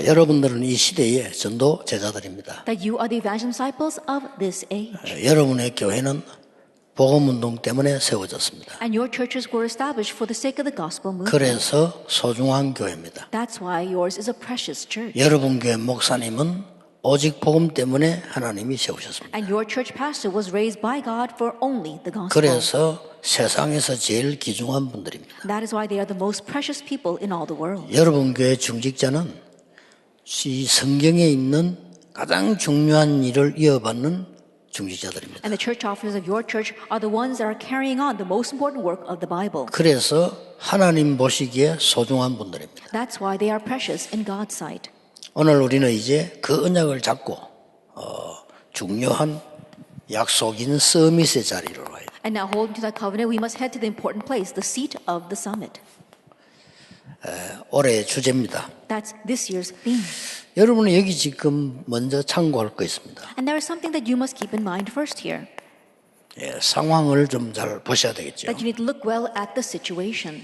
여러분들은 이 시대의 전도 제자들입니다. That you are the evangelism disciples of this age. 여러분의 교회는 복음운동 때문에 세워졌습니다. And your churches were established for the sake of the gospel movement. 그래서 소중한 교회입니다. That's why yours is a precious church. 여러분 교회 목사님은 오직 복음 때문에 하나님이 세우셨습니다. And your church pastor was raised by God for only the gospel. 그래서 세상에서 제일 귀중한 분들입니다. That is why they are the most precious people in all the world. 여러분 교회 중직자는 이 성경에 있는 가장 중요한 일을 이어받는 중직자들입니다. And the church officers of your church are the ones that are carrying on the most important work of the Bible. 그래서 하나님 보시기에 소중한 분들입니다. That's why they are precious in God's sight. 오늘 우리는 이제 그 언약을 잡고 중요한 약속인 서밋의 자리로 와요. And now holding to that covenant, we must head to the important place, the seat of the summit. 올해의 주제입니다. That's this year's theme. 여러분은 여기 지금 먼저 참고할 거 있습니다. And there is something that you must keep in mind first here. 상황을 좀 잘 보셔야 되겠죠. That you need to look well at the situation.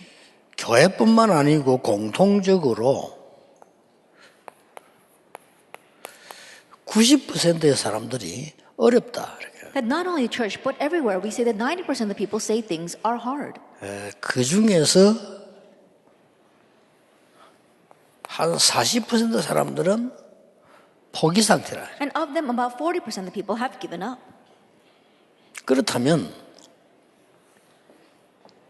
교회뿐만 아니고 공통적으로 90%의 사람들이 어렵다. That not only church, but everywhere we say that 90% of the people say things are hard. 그 중에서 한 40% 사람들은 포기 상태라. And of them, about 40% of the people have given up. 그렇다면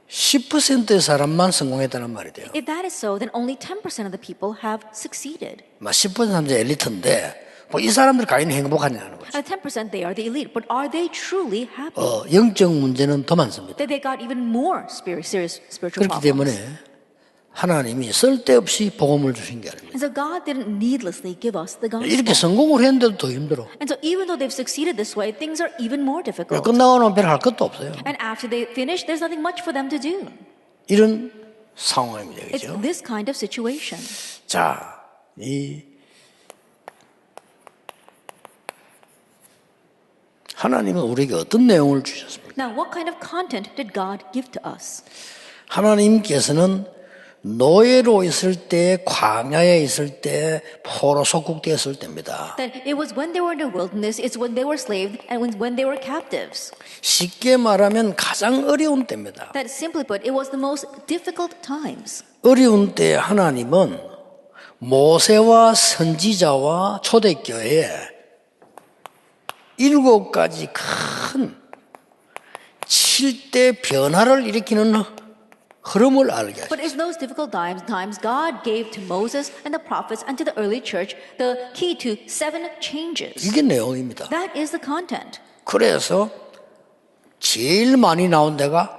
10%의 사람만 성공했다는 말이 돼요. If that is so, then only 10% of the people have succeeded. 10% 사람들이 엘리트인데 이 사람들 가인 행복하냐는 거죠. And 10% they are the elite, but are they truly happy? 영적 문제는 더 많습니다. That they got even more serious spiritual 그렇기 problems. 때문에 하나님이 쓸데없이 복음을 주신 게 아닙니다. And so God didn't needlessly give us the gospel. 이렇게 성공을 했는데도 더 힘들어. And so even though they've succeeded this way, things are even more difficult. 끝나고 나면 별 할 것도 없어요. And after they finish, there's nothing much for them to do. 이런 상황입니다. It's 그렇죠? this kind of situation. 자, 하나님은 우리에게 어떤 내용을 주셨습니까? Now, what kind of content did God give to us? 하나님께서는 노예로 있을 때, 광야에 있을 때, 포로 속국되었을 때입니다. That it was when they were in the wilderness, it's when they were slaves, and when they were captives. 쉽게 말하면 가장 어려운 때입니다. That simply put, it was the most difficult times. 어려운 때 하나님은 모세와 선지자와 초대교회에 7가지 큰 7대 변화를 일으키는 흐름을 알게 하셨어요. But in those difficult times, God gave to Moses and the prophets and to the early church the key to 7 changes. 이게 내용입니다. That is the content. 그래서 제일 많이 나온 데가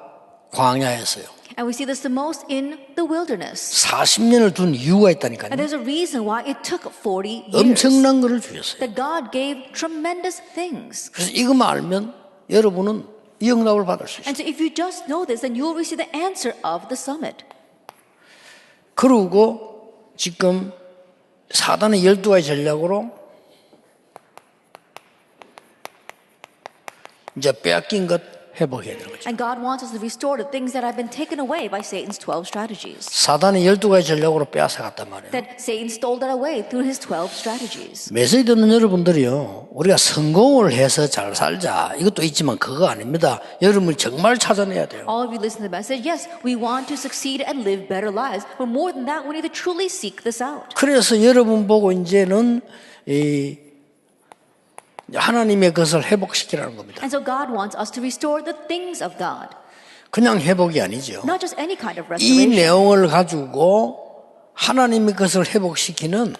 광야였어요. And we see this the most in the wilderness. 40년을 둔 이유가 있다니까요. And there's a reason why it took 40 years. 엄청난 것을 주셨어요. That God gave tremendous things. 그래서 이것만 알면 여러분은 이 응답을 받을 수 있어요. And so if you just know this, then you will receive the answer of the summit. 그리고 지금 사단의 12가지 전략으로 이제 빼앗긴 것 회복해야 되는 거죠. And God wants us to restore the things that have been taken away by Satan's 12 strategies. 사단의 12가지 전략으로 빼앗아 갔단 말이에요. That Satan stole that away through his 12 strategies. 메시지 듣는 여러분들이요, 우리가 성공을 해서 잘 살자 이것도 있지만 그거 아닙니다. 여러분을 정말 찾아내야 돼요. All of you listen to the message, yes, we want to succeed and live better lives. But more than that, we need to truly seek this out. 그래서 여러분 보고 이제는 하나님의 것을 회복시키라는 겁니다. And so God wants us to restore the things of God. 그냥 회복이 아니죠. Not just any kind of 이 restoration. 내용을 가지고 하나님의 것을 회복시키는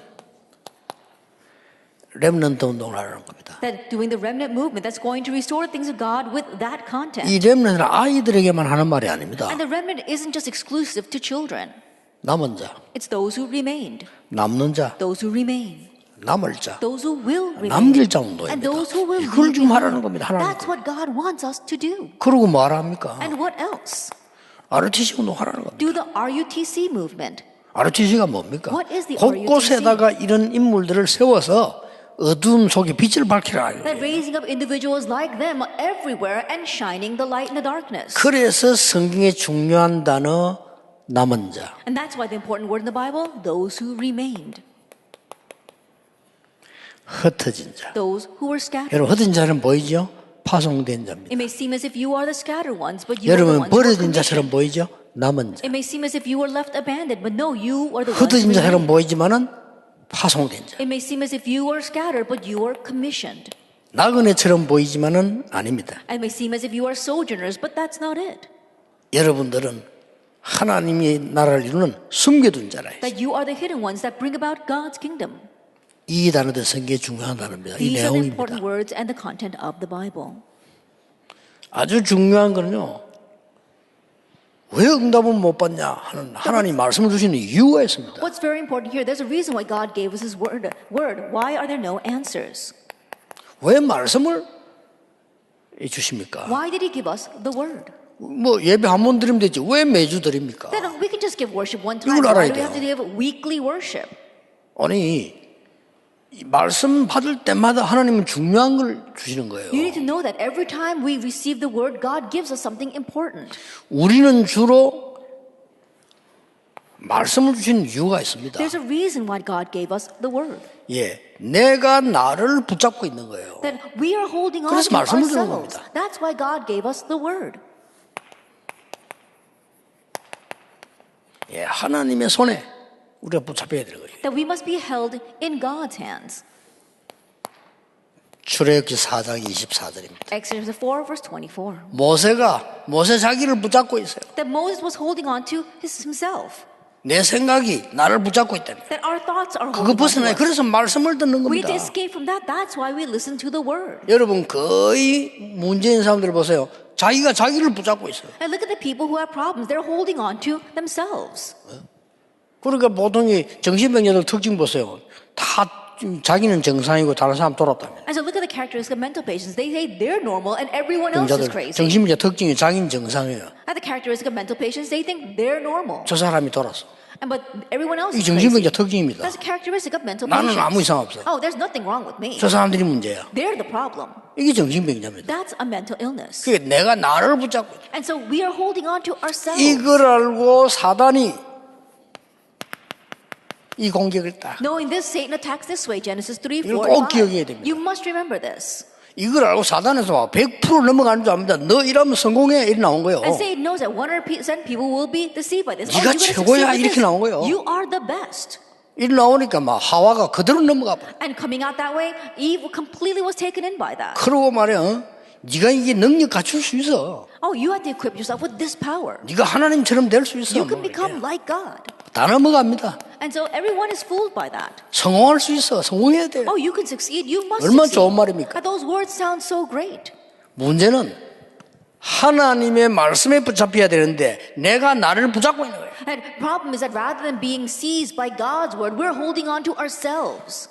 렘넌트 운동을 하라는 겁니다. That doing the remnant movement that's going to restore the things of God with that content. 이 렘넌트는 아이들에게만 하는 말이 아닙니다. And the remnant isn't just exclusive to children. 남은 자, It's those who remained, 남는 자, those who remain, 남을 자, those who will remain, 남길 자 and 운동입니다. those who will 이걸 leave 좀 하라는 behind. 겁니다. 하나님. That's what God wants us to do. 그러고 뭐 하랍니까? And what else? RTC 운동 하라는 겁니다. Do the RUTC movement. RTC가 뭡니까? What is the 곳곳에다가 이런 인물들을 세워서 어두운 속에 빛을 밝히라. That raising up individuals like them everywhere and shining the light in the darkness. 그래서 성경의 중요한 단어 남은 자. And that's why the important word in the Bible, those who remained. 흩어진 자. those who were scattered. 여러분 흩어진 자는 보이죠? 파송된 자입니다. It may seem as if you are the scattered ones, but you are the 여러분 ones who were 버려진 자처럼 commissioned. 보이죠? 남은 자. It may seem as if you were left abandoned, but no, you are the ones 흩어진 자처럼 remaining. 보이지만은 파송된 자. It may seem as if you were scattered, but you are commissioned. 나그네처럼 보이지만은 아닙니다. It may seem as if you are sojourners, but that's not it. 여러분들은 하나님의 나라를 이루는 숨겨둔 자라요. That you are the hidden ones that bring about God's kingdom. 이 단어들 성경에 중요한 단어입니다. 이 These are the 내용입니다. important words and the content of the Bible. 아주 중요한 거는요. 왜 응답은 못 받냐 하는 하나님 말씀을 주시는 이유가 있습니다. What's very important here, there's a reason why God gave us His word. Why are there no answers? 왜 말씀을 주십니까? Why did He give us the word? 뭐 예배 한 번 드리면 되지 왜 매주 드립니까? Then we can just give worship one time. 이걸 알아야 Why do we have to 돼요. give weekly worship? 아니 이 말씀 받을 때마다 하나님은 중요한 걸 주시는 거예요. You need to know that every time we receive the word, God gives us something important. 우리는 주로 말씀을 주시는 이유가 있습니다. There's a reason why God gave us the word. 예, 내가 나를 붙잡고 있는 거예요. That we are holding on 그래서 to 말씀을 주는 ourselves. 겁니다. That's why God gave us the word. 예, 하나님의 손에 우리가 붙잡혀야 되는 거예요. That we must be held in God's hands. 출애굽기 4장 24절입니다. Exodus 4 verse 24. 모세 자기를 붙잡고 있어요. That Moses was holding on to himself. 내 생각이 나를 붙잡고 있다는 거예요. That our thoughts are 그거 holding on to 벗어나요. us. 그래서 말씀을 듣는 We 겁니다. need to escape from that. That's why we listen to the word. 여러분 거의 문제인 사람들 보세요. 자기가 자기를 붙잡고 있어요. And look at the people who have problems. They're holding on to themselves. 그러니까 보통이 정신병자들 특징 보세요. 다 자기는 정상이고 다른 사람 돌았다면. And so look at the characteristics of mental patients. They say they're normal and everyone else is 병자들 crazy. 정신병자 특징이 자기는 정상이에요. And the characteristic of mental patients, they think they're normal. 저 사람이 돌았어. And but everyone else 이 is 정신병자 crazy. 특징입니다. That's a characteristic of mental 나는 patients. 아무 이상 없어. Oh, there's nothing wrong with me. 저 사람들이 문제야. They're the problem. 이게 정신병자입니다. That's a mental illness. 그게 내가 나를 붙잡고 있다. And so we are holding on to ourselves. 이걸 알고 사단이 이 공격을 딱 Knowing this, Satan attacks this way. Genesis 3, 4, 이걸 꼭 and 기억해야 5. 됩니다. You must remember this. 이걸 알고 사단에서 100% 넘어가는 줄 압니다. 너 이러면 성공해 이렇게 나온 거예요. And Satan knows that 100% people will be deceived by this. 네가 you're gonna 최고야, succeed with 이렇게 this. 나온 거예요. You are the best. 이렇게 나오니까 막 하와가 그대로 넘어가 버려. And coming out that way, Eve completely was taken in by that. 그러고 말이야. 네가 이게 능력 갖출 수 있어. Oh, you have to equip yourself with this power. 네가 하나님처럼 될 수 있어. You can 뭐 become 이렇게. like God. 다 넘어갑니다. And so everyone is fooled by that. 성공할 수 있어. 성공해야 돼. Oh, you can succeed. You must 얼마나 succeed. 좋은 말입니까? And those words sound so great. 문제는 하나님의 말씀에 붙잡혀야 되는데 내가 나를 붙잡고 있는 거예요. And the problem is that rather than being seized by God's word, we're holding on to ourselves.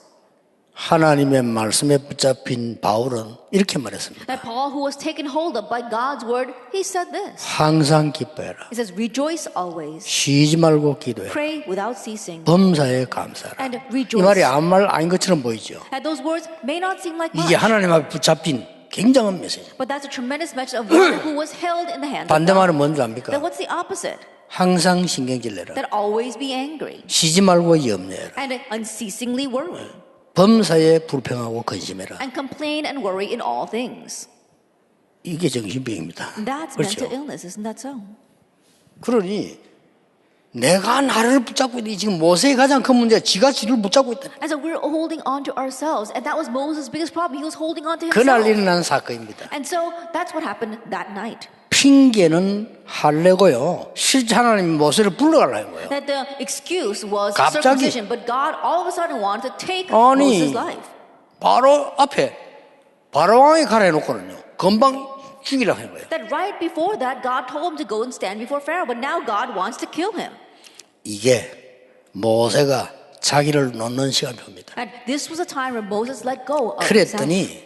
하나님의 말씀에 붙잡힌 바울은 이렇게 말했습니다. That Paul, who was taken hold of by God's word, he said this. 항상 기뻐해라. He says, rejoice always, 쉬지 말고 기도해라. pray without ceasing, 범사에 감사하라. and 이 rejoice. 말이 아무 말 아닌 것처럼 보이죠. And those words may not seem like much, 이게 하나님 앞에 붙잡힌 굉장한 메시지. but that's a tremendous message of one who was held in the hand of God. 반대말은 뭔지 압니까? Then what's the opposite? 항상 신경질 내라. That always be angry 쉬지 말고 염려해라. and unceasingly worry 범사에 불평하고 근심해라. and complain and worry in all things. 이게 정신병입니다. That's 그렇죠. mental illness, isn't that so? 그러니 내가 나를 붙잡고 있는 지금 모세의 가장 큰 문제가 지가 지를 붙잡고 있다. And so we're holding on to ourselves, and that was Moses' biggest problem. He was holding on to 그날 himself. 일어난 사건입니다. And so that's what happened that night. 핑계는 할례고요. 실제 하나님이 모세를 불러가려는 거예요. That the excuse was 갑자기. circumcision, but God all of a sudden wanted to take 아니 Moses' life. 바로 앞에 바로왕이 가라 해놓고는요. 금방 죽이라고 한 거예요. That right before that, God told him to go and stand before Pharaoh, but now God wants to kill him. 이게 모세가 자기를 놓는 시간표입니다. And this was a time where Moses let go of himself. 그랬더니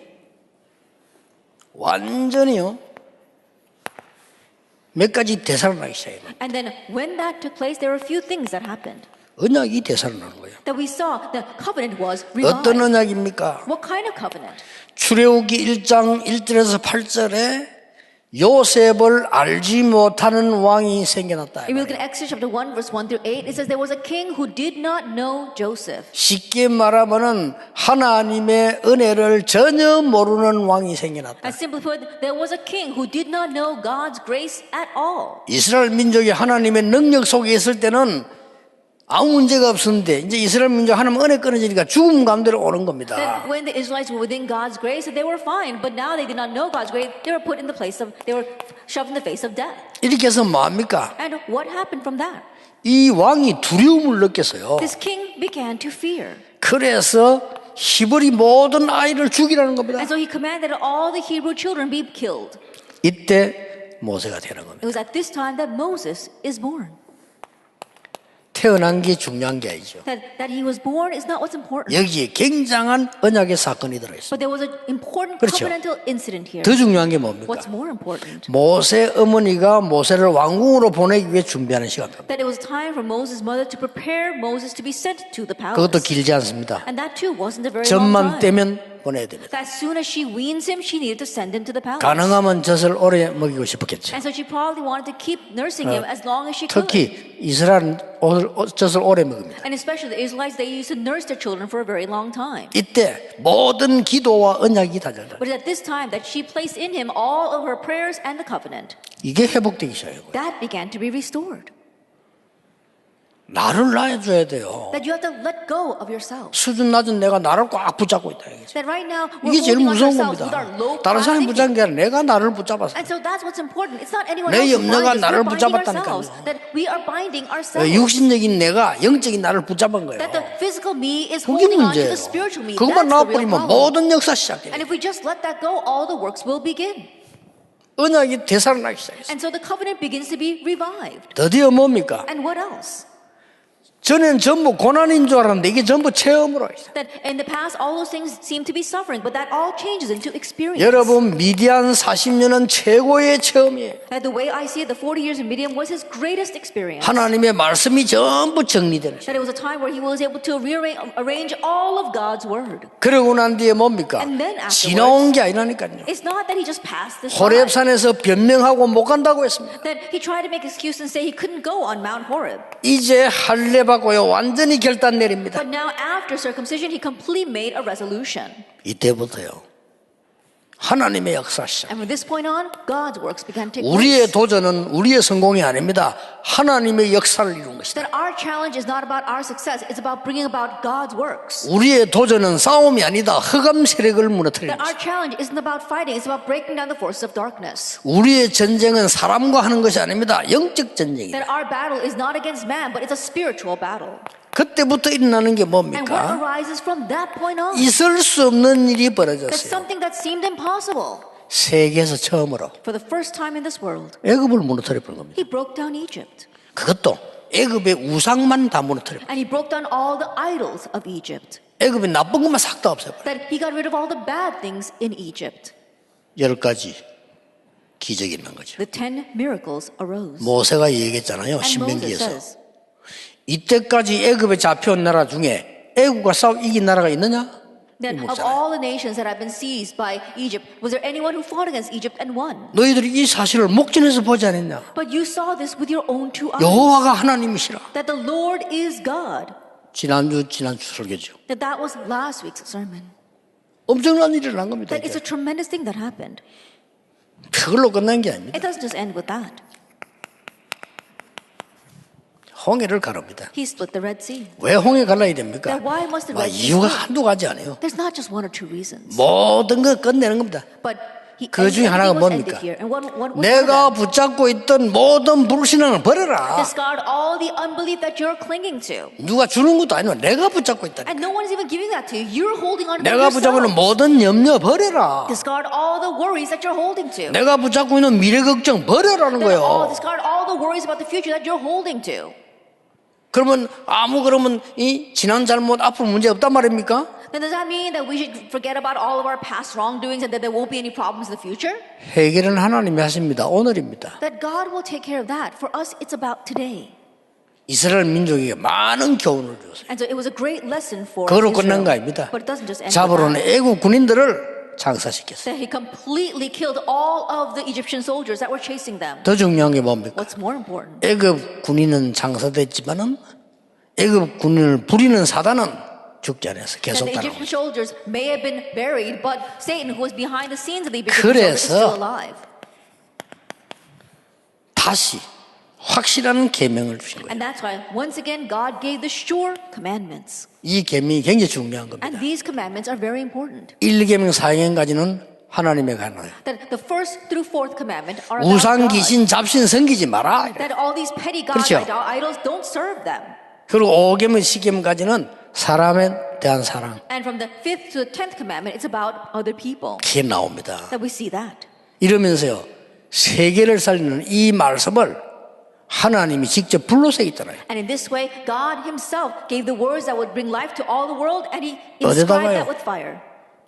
완전히요. 몇 가지 되살아나기 시작해요. And then when that took place, there were a few things that happened. 언약이 되살아나는 거예요. That we saw the covenant was revived. 어떤 언약입니까? What kind of covenant? 출애굽기 1장 1절에서 8절에 요셉을 알지 못하는 왕이 생겨났다. If we look at Exodus chapter 1, verse 1 through 8, it says there was a king who did not know Joseph. 쉽게 말하면은 하나님의 은혜를 전혀 모르는 왕이 생겨났다. As simply put, there was a king who did not know God's grace at all. 이스라엘 민족이 하나님의 능력 속에 있을 때는 아무 문제가 없었는데 이제 이스라엘 민족 하나님 은혜 끊어지니까 죽음 가운데로 오는 겁니다. That when the Israelites were within God's grace, they were fine. But now they did not know God's grace. They were put in the place of, they were shoved in the face of death. 이렇게 해서 뭐합니까? And what happened from that? 이 왕이 두려움을 느꼈어요. This king began to fear. 그래서 히브리 모든 아이를 죽이라는 겁니다. And so he commanded that all the Hebrew children be killed. 이때 모세가 되는 겁니다. It was at this time that Moses is born. 태어난 게 중요한 게 아니죠. That he was born is not what's important. 여기에 굉장한 언약의 사건이 들어있어요. But there was an important 그렇죠. covenantal incident here. 더 중요한 게 뭡니까? What's more important? 모세 어머니가 모세를 왕궁으로 보내기 위해 준비하는 시간입니다. That it was time for Moses' mother to prepare Moses to be sent to the palace. 그것도 길지 않습니다. And that too wasn't a very long 젖만 time. 떼면 보내야 됩니다. That as soon as she weans him, she needed to send him to the palace. 가능하면 젖을 오래 먹이고 싶었겠죠. And so she probably wanted to keep nursing him as long as she could. 특히 이스라엘은 젖을 오래 먹습니다. And especially the Israelites, they used to nurse their children for a very long time. 이때 모든 기도와 언약이 다져요. But it's at this time that she placed in him all of her prayers and the covenant. 이게 회복되기 시작해요. That began to be restored. 나를 낳아줘야 돼요. That you have to let go of yourself. 수준 낮은 내가 나를 꽉 붙잡고 있다. That right now we're 이게 제일 holding on to 무서운 ourselves with 겁니다. our low 다른 사람이 class 붙잡은 게 아니라 내가 나를 붙잡았어. And so that's what's important. It's not anyone 내 else's 염려가 mind. 나를 We're binding 붙잡았다니까요. ourselves. That we are binding ourselves. 육신적인 내가 영적인 나를 붙잡은 거예요. That the physical me is 그게 holding on to 문제예요. the spiritual me. 그것만 That's the real 놔버리면 problem. 모든 역사 시작해요. And if we just let that go, all the works will begin. 언약이 되살아나기 시작했어요. And so the covenant begins to be revived. 드디어 뭡니까? And what else? 전엔 전부 고난인 줄 알았는데 이게 전부 체험으로 있어요. That in the past, all those things seem to be suffering, but that all changes into experience. 여러분 미디안 40년은 최고의 체험이에요. That the way I see it, the 40 years in Midian was his greatest experience. 하나님의 말씀이 전부 정리되는 That it was a time where he was able to arrange all of God's word. 그러고 난 뒤에 뭡니까? And then afterwards, 지나온 게 아니라니까요. It's not that he just passed this by. 호렙산에서 변명하고 못 간다고 했습니다. That he tried to make excuse and say he couldn't go on Mount Horeb. 이제 할례받고요 완전히 결단 내립니다. But now after circumcision, he completely made a resolution. 이때부터요 하나님의 역사 시작. And from this point on, God's works began to take 우리의 place. 도전은 우리의 성공이 아닙니다. 하나님의 역사를 이룬 것이다. That our challenge is not about our success, it's about bringing about God's works. 우리의 도전은 싸움이 아니다. 흑암 세력을 무너뜨리는 That our 것이다. challenge isn't about fighting, it's about breaking down the forces of darkness. 우리의 전쟁은 사람과 하는 것이 아닙니다. 영적 전쟁이다. That our battle is not against man, but it's a spiritual battle. 그때부터 일어나는 게 And what 뭡니까? arises from that point on? 있을 수 없는 일이 That's 벌어졌어요. something that seemed impossible. 세계에서 처음으로 For the first time in this world, 애굽을 무너뜨려 버린 겁니다. he broke down Egypt. 그것도 애굽의 우상만 다 무너뜨려 버린 And he broke down all the idols of Egypt. 애굽의 나쁜 것만 싹 다 없애버려. That he got rid of all the bad things in Egypt. 10가지 기적이 있는 거죠. The 10 miracles arose. 모세가 얘기했잖아요. And Moses 신명기에서. says, 이때까지 애굽에 잡혀온 나라 중에 애굽과 싸워 이긴 나라가 있느냐? that of all the nations that have been seized by Egypt, was there anyone who fought against Egypt and won? 너희들이 이 사실을 목전에서 보지 않았냐? But you saw this with your own two eyes. 여호와가 하나님이시라. That the Lord is God. 지난주 설교죠. That was last week's sermon. 엄청난 일이 일어난 겁니다. That it's 이게. a tremendous thing that happened. 그걸로 끝난 게 아닙니다. It doesn't just end with that. 홍해를 가릅니다. He split the Red Sea. 왜 홍해 갈라야 됩니까? That why must the Red Sea 이유가 split? 한두 가지 아니에요. There's not just one or two reasons. 모든 걸 끝내는 겁니다. But he 그 중에 하나가 everything was ended 뭡니까? here. And what was 내가 that? 붙잡고 있던 모든 불신앙을 버려라. Discard all the unbelief that you're clinging to. 누가 주는 것도 아니고 내가 붙잡고 있다. And no one is even giving that to you. You're holding on to it 내가 붙잡고 있는 yourself. 모든 염려 버려라. Discard all the worries that you're holding to. 내가 붙잡고 있는 미래 걱정 버려라는 거예요. Discard all the worries about the future that you're holding to. 그러면 이 지난 잘못 앞으로 문제 없단 말입니까? Then does that mean that we should forget about all of our past wrongdoings and that there won't be any problems in the future? 해결은 하나님이 하십니다. 오늘입니다. That God will take care of that. For us, it's about today. 이스라엘 민족에게 많은 교훈을 줬어요. And so it was a great lesson for 그걸로 Israel. 끝난 거 아닙니다. But it doesn't just end with 잡으러는 that. 애국 군인들을 장사시켰어요. That he completely killed all of the Egyptian soldiers that were chasing them. 더 중요한 게 뭡니까? What's more important? 애굽 군인은 장사됐지만은 애굽 군인을 부리는 사단은 죽지 않았어. That 계속 the 따라오고. Egyptian soldiers may have been buried, but Satan, who was behind the scenes of the Egyptian soldiers, is 그래서 still alive. 다시 확실한 계명을 주신 거예요. And that's why, once again, God gave the sure commandments. 이 계명이 굉장히 중요한 겁니다. And these commandments are very important. 1계명 4계명까지는 하나님의 관하예요. That the first through fourth commandment are about 우상 God. 귀신 잡신 섬기지 마라. That all these petty gods, 그렇죠. idols, don't serve them. 그리고 5계명 10계명까지는 사람에 대한 사랑. And from the fifth to the 10th commandment, it's about other people. 그게 나옵니다. That we see that. 이러면서요, 세계를 살리는 이 말씀을 하나님이 직접 불러서 있잖아요. And in this way, God himself gave the words that would bring life to all the world, and he 어디다가요? inscribed that with fire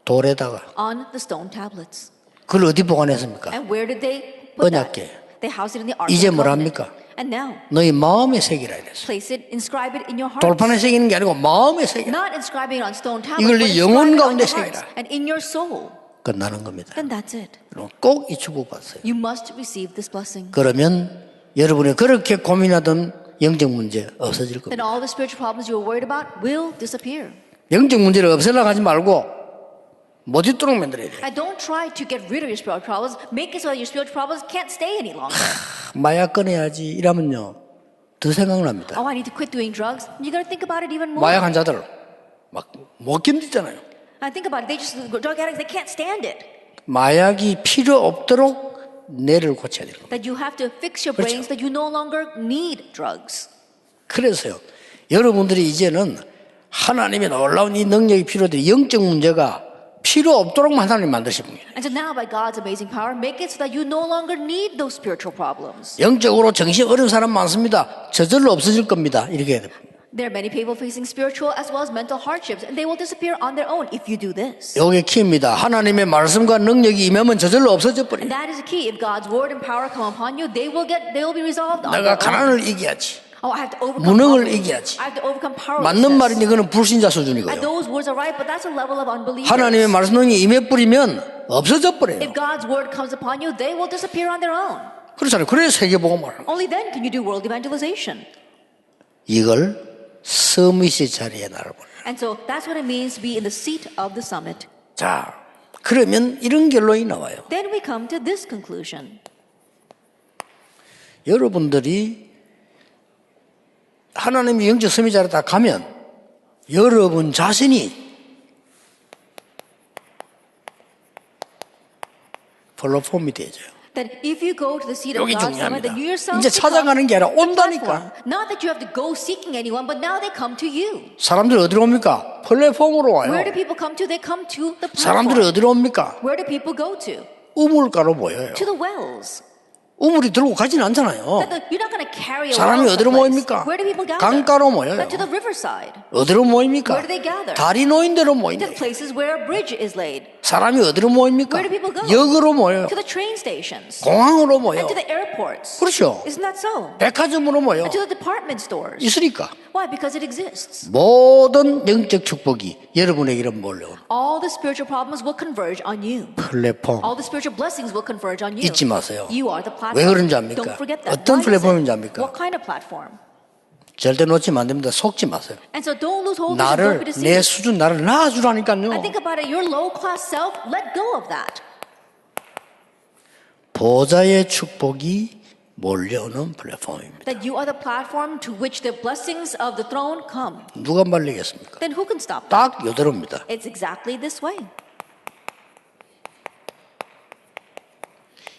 돌에다가. on the stone tablets. 그걸 어디 보관했습니까? And where did they put that? 언약궤. They housed it in the Ark 이제 of the Covenant. 뭐랍니까? And now, 너희 마음에 새기라 이랬어요. place it, inscribe it in your heart. 돌판에 새기는 게 아니고 마음에 새기라. Not inscribing it on stone tablets, 이걸 but 네 inscribe 영혼 it on 가운데 your hearts 새기라. and in your soul. 끝나는 겁니다. Then that's it. 꼭 이 축복 받으세요. You must receive this blessing. 그러면 여러분이 그렇게 고민하던 영적 문제 없어질 Then 겁니다. all the spiritual problems you were worried about will disappear. 영적 문제를 없애려고 하지 말고 못 있도록 만들어야 돼요. And don't try to get rid of your spiritual problems. Make it so that your spiritual problems can't stay any longer. 마약 끊어야지 이러면요 더 생각납니다. Oh, I need to quit doing drugs. You got to think about it even more. 마약 환자들 막 못 견디잖아요. I think about it. They just drug addicts. They can't stand it. 마약이 필요 없도록 뇌를 고쳐야 돼요. That you have to fix your 그렇죠. brains. That you no longer need drugs. 그래서요 여러분들이 이제는 하나님의 놀라운 이 능력이 필요돼 영적 문제가 필요 없도록 하나님 만드신 분이에요. And so now, by God's amazing power, make it so that you no longer need those spiritual problems. 영적으로 정신 어려운 사람 많습니다. 저절로 없어질 겁니다. 이렇게 해야 됩니다. There are many people facing spiritual as well as mental hardships, and they will disappear on their own if you do this. 요게 키입니다. 하나님의 말씀과 능력이 임하면 저절로 없어져 And 버려요. that is the key. If God's word and power come upon you, they will be resolved on 내가 their own. 가난을 이겨야지. Oh, I have to overcome 무능을 poverty. 이겨야지. I have to overcome 맞는 말인데 powerlessness. 그거는 불신자 And 수준이고요. those words are right, but that's a level of unbelief. 하나님의 말씀 능력이 임해 버리면 없어져 버려요. If God's word comes upon you, they will disappear on their own. 그렇잖아요. 그래서 세계복음을 Only then can you do world evangelization. 이걸 서밋의 자리에 나를 보내. And so that's what it means to be in the seat of the summit. 자, 그러면 이런 결론이 나와요. Then we come to this conclusion. 여러분들이 하나님의 영적 서밋 자리에 딱 가면 여러분 자신이 플랫폼이 되죠. That if you go to the seat of 여기 God's summit, 중요합니다. then you yourself 이제 찾아가는 게 아니라 온다니까. Not that you have to go seeking anyone, but now they come to you. 사람들이 어디로 옵니까? 플랫폼으로 와요. Where do people come to? They come to the 사람들이 platform. 어디로 옵니까? Where do people go to? 우물가로 모여요. To the wells. 우물이 들고 가진 않잖아요. You're not going to carry a 사람이 well 어디로 someplace. 모입니까? Where do people gather? 강가로 모여요. To the riverside. 어디로 모입니까? Where do they gather? 다리 놓인 데로 To 모인대요. places where a bridge is laid. 사람이 어디로 모입니까? Where do people go? 역으로 모여요. To the train stations. 공항으로 모여요. And to the airports. 그렇죠. Isn't that so? 백화점으로 모여. And to the department stores. 있으니까 Why? Because it exists. 모든 영적 축복이 여러분에게로 몰려온 All the spiritual problems will converge on you. 플랫폼 All the spiritual blessings will converge on you. 잊지 마세요. You are the platform. 왜 그런지 압니까? Don't forget that. 어떤 Why is it? 플랫폼인지 압니까? What kind of platform? 절대 놓치면 안 됩니다. 속지 마세요. And so don't lose hold of it. Don't 나를 be 내 deceived. 수준 나를 낳아주라니까요. I think about it. Your low class self, let go of that. 보좌의 축복이 몰려오는 플랫폼입니다. That you are the platform to which the blessings of the throne come. 누가 말리겠습니까? Then who can stop that? 딱 요대로입니다. It's exactly this way.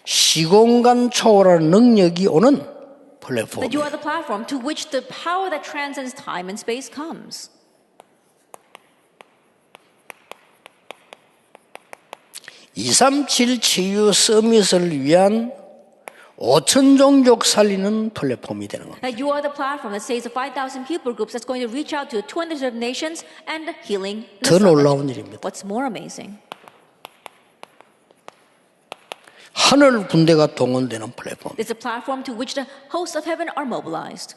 시공간 초월한 능력이 오는 플랫폼. That you are the platform to which the power that transcends time and space comes. (237) 치유 서밋을 위한 5천 종족 살리는 플랫폼이 되는 겁니다. That you are the platform that saves the 5,000 people groups that's going to reach out to 200 nations and healing the 더 summit. 놀라운 일입니다. What's more amazing? 하늘 군대가 동원되는 플랫폼. It's a platform to which the hosts of heaven are mobilized.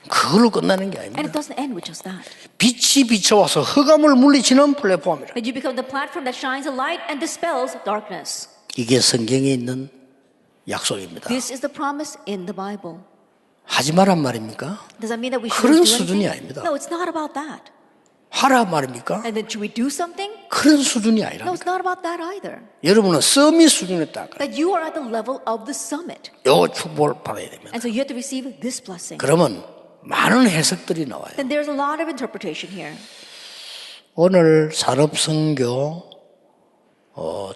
그걸로 끝나는 게 And 아닙니다. it doesn't end with just that. 빛이 빛이 비춰와서 흑암을 물리치는 플랫폼이라. That you become the platform that shines a light and dispels darkness. 이게 성경에 있는 약속입니다. This is the promise in the Bible. 하지 말란 말입니까? Does that mean that we 그런 shouldn't do 수준이 anything? 아닙니다. No, it's not about that. 하라 말입니까? And then should we do something? 그런 수준이 No, 아니라. it's not about that either. 여러분은 서밋 수준에 딱 That you are at the level of the summit. 요 축복을 받아야 됩니다. And so you have to receive this blessing. 그러면 많은 해석들이 나와요. Then there's a lot of interpretation here. 오늘 산업선교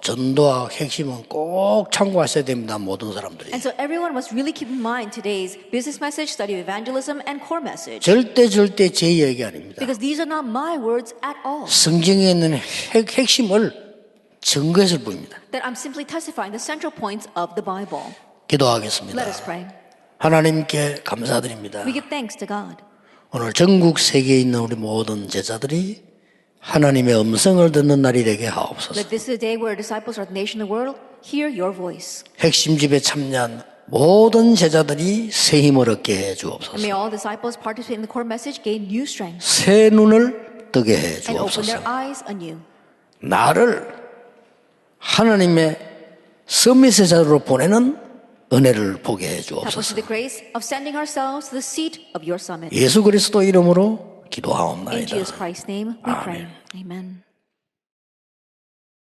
전도학 핵심은 꼭 참고하셔야 됩니다. 모든 사람들이. And so everyone must really keep in mind today's business message, study of evangelism, and core message. 절대 제 얘기 아닙니다. Because these are not my words at all. 성경에 있는 핵심을 증거해서 보입니다. That I'm simply testifying the central points of the Bible. 기도하겠습니다. Let us pray. 하나님께 감사드립니다. We give thanks to God. 오늘 전국 세계에 있는 우리 모든 제자들이 하나님의 음성을 듣는 날이 되게 하옵소서. That this is a day where disciples are the nation of the world. Hear your voice. 핵심 집에 참여한 모든 제자들이 새 힘을 얻게 해 And 주옵소서. may all disciples participate in the core message, gain new strength, 새 눈을 뜨게 해 and open 주옵소서. their eyes anew. 나를 하나님의 서밋의 자리로 보내는 은혜를 보게 해 Help us 주옵소서. with the grace of sending ourselves to the seat of your summit. 예수 그리스도 이름으로 In 기도하옵나이다. Jesus Christ's name we pray. Amen.